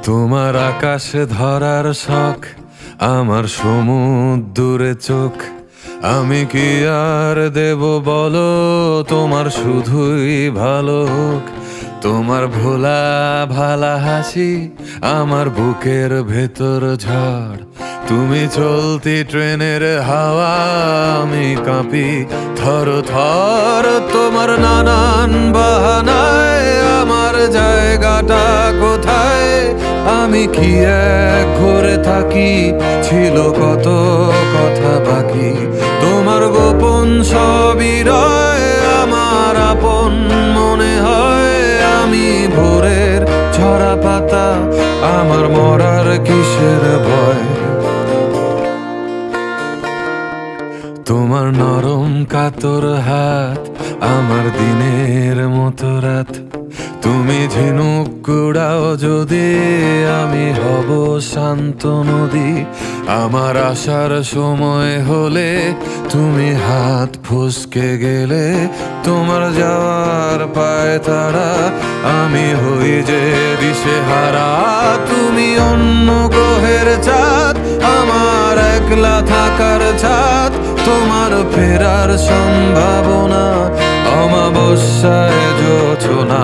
তোমার আকাশে ধরার শখ, আমার সমুদ্রে চোখ। আমি কি আর দেব বলো, তোমার শুধুই ভালো হোক। তোমার ভোলা ভালা হাসি আমার বুকের ভেতর ঝড়। তুমি চলতি ট্রেনের হাওয়া, আমি কাঁপি থর থর। তোমার নানান বাহানায় আমার জায়গাটা কোথায়? আমি কি এক ঘরে থাকি, ছিল কত কথা বাকি। তোমার গোপন সবই রয়, আমার আপন মনে হয়। আমি ভোরের ঝরা পাতা, আমার মরার কিসের ভয়? তোমার নরম কাতর হাত আমার দিনের মতো রাত। তুমি ঝিনুক কুড়াও যদি, আমি হব শান্ত নদী। আমার আসার সময় হলে তুমি হাত ফসকে গেলে। তোমার যাওয়ার পায় তারা, আমি হই যে দিশেহারা। তুমি অন্য গ্রহের চাঁদ, আমার একলা থাকার ছাদ। তোমার ফেরার সম্ভাবনা অমাবস্যায় জোছনা।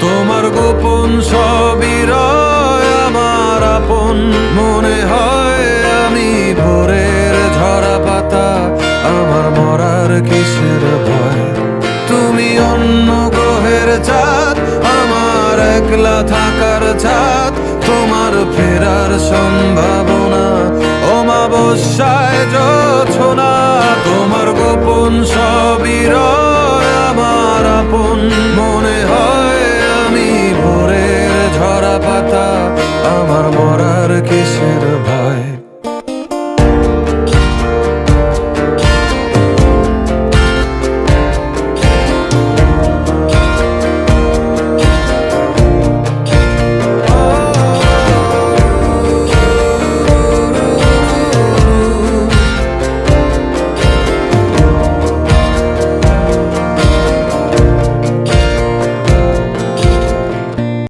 তোমার গোপন সবই রয়, আমার আপন মনে হয়। আমি ভোরের ঝরা পাতা, আমার মরার কিসের ভয়? তুমি অন্য গ্রহের চাঁদ, আমার একলা থাকার ছাদ। তোমার ফেরার সম্ভাবনা অমাবস্যায় জোছনা। তোমার গোপন সবই রয়।